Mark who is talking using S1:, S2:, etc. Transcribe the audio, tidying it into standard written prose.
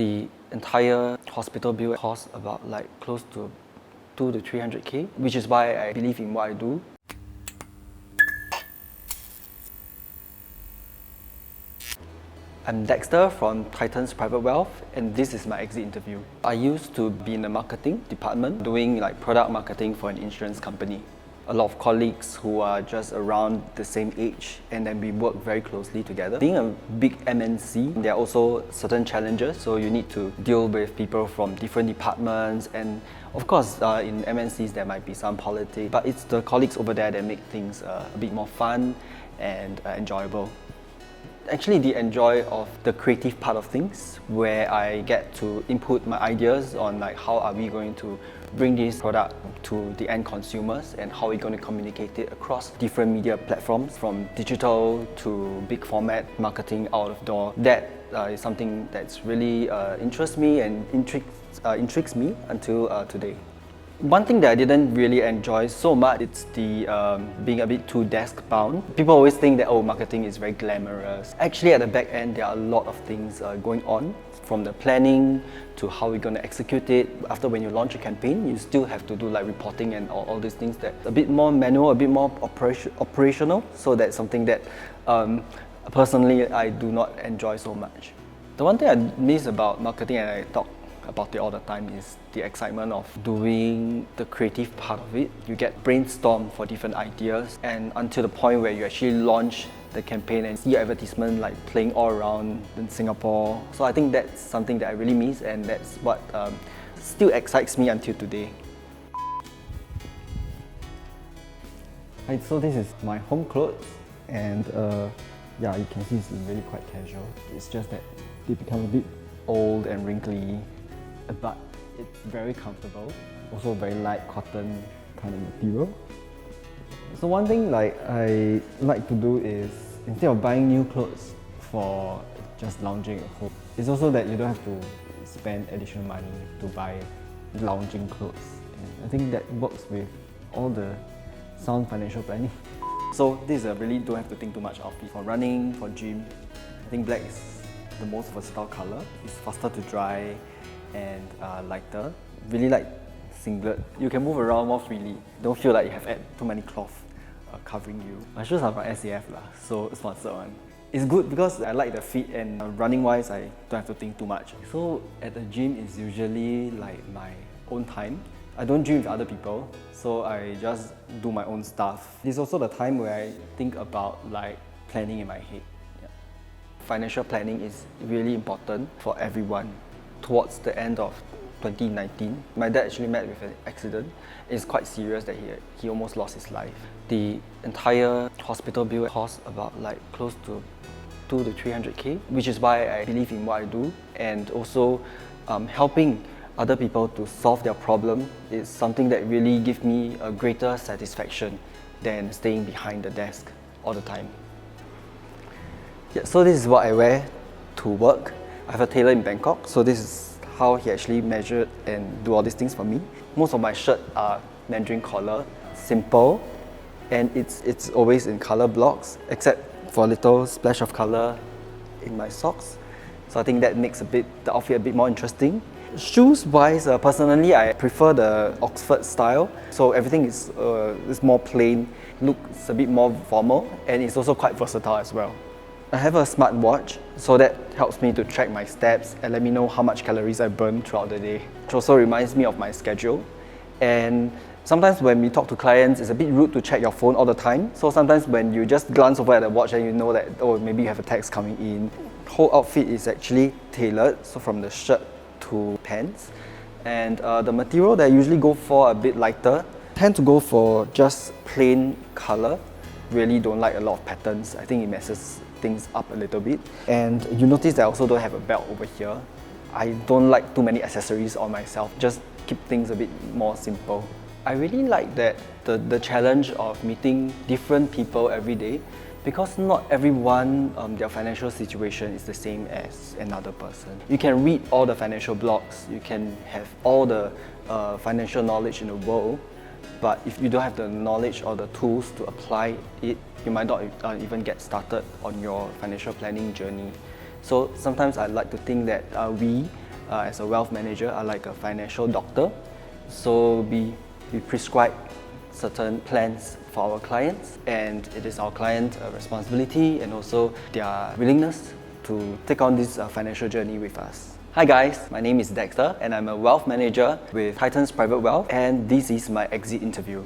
S1: The entire hospital bill costs about close to 2 to 300k, which is why I believe in what I do. I'm Dexter from Titans Private Wealth, and this is my exit interview. I used to be in the marketing department doing product marketing for an insurance company. A lot of colleagues who are just around the same age, and then we work very closely together. Being a big MNC, there are also certain challenges, so you need to deal with people from different departments, and of course in MNCs there might be some politics, but it's the colleagues over there that make things a bit more fun and enjoyable. Actually, the enjoy of the creative part of things, where I get to input my ideas on how are we going to bring this product to the end consumers and how we're going to communicate it across different media platforms, from digital to big format marketing out of door. That is something that's really interests me and intrigues me until today. One thing that I didn't really enjoy so much, it's the being a bit too desk bound. People always think that marketing is very glamorous. Actually, at the back end, there are a lot of things going on, from the planning to how we're going to execute it. After, when you launch a campaign, you still have to do reporting and all these things that a bit more manual, a bit more operational. So that's something that personally I do not enjoy so much. The one thing I miss about marketing, and I talk about it all the time, is the excitement of doing the creative part of it. You get brainstorm for different ideas, and until the point where you actually launch the campaign and see advertisement playing all around in Singapore. So I think that's something that I really miss, and that's what still excites me until today. Right, so this is my home clothes, and yeah, you can see it's really quite casual. It's just that they become a bit old and wrinkly, but it's very comfortable. Also very light cotton kind of material. So one thing I like to do is, instead of buying new clothes for just lounging at home, it's also that you don't have to spend additional money to buy lounging clothes. And I think that works with all the sound financial planning. So this is a really don't have to think too much outfit. For running, for gym, I think black is the most versatile color. It's faster to dry and lighter. Really like singlet. You can move around more freely. Don't feel like you have too many cloth covering you. My shoes are from SAF so sponsored one. It's good because I like the fit, and running wise I don't have to think too much. So at the gym is usually my own time. I don't gym with other people, so I just do my own stuff. This is also the time where I think about planning in my head. Yeah. Financial planning is really important for everyone. Towards the end of 2019, my dad actually met with an accident. It's quite serious that he almost lost his life. The entire hospital bill costs about close to 2 to 300k, which is why I believe in what I do, and also helping other people to solve their problem is something that really gives me a greater satisfaction than staying behind the desk all the time. Yeah, so this is what I wear to work. I have a tailor in Bangkok, so this is how he actually measured and do all these things for me. Most of my shirts are Mandarin collar, simple, and it's always in color blocks, except for a little splash of color in my socks. So I think that makes the outfit a bit more interesting. Shoes wise, personally I prefer the Oxford style. So everything is more plain, looks a bit more formal, and it's also quite versatile as well. I have a smartwatch, so that helps me to track my steps and let me know how much calories I burn throughout the day. It also reminds me of my schedule. And sometimes when we talk to clients, it's a bit rude to check your phone all the time. So sometimes when you just glance over at the watch and you know that, maybe you have a text coming in. Whole outfit is actually tailored, so from the shirt to pants. And the material that I usually go for a bit lighter. I tend to go for just plain color. Really don't like a lot of patterns. I think it messes things up a little bit. And you notice that I also don't have a belt over here. I don't like too many accessories on myself, just keep things a bit more simple. I really like that the challenge of meeting different people every day, because not everyone, their financial situation is the same as another person. You can read all the financial blogs, you can have all the financial knowledge in the world, but if you don't have the knowledge or the tools to apply it, you might not even get started on your financial planning journey. So sometimes I like to think that we as a wealth manager are like a financial doctor. So we prescribe certain plans for our clients, and it is our client responsibility and also their willingness to take on this financial journey with us. Hi guys, my name is Dexter and I'm a wealth manager with Titans Private Wealth, and this is my exit interview.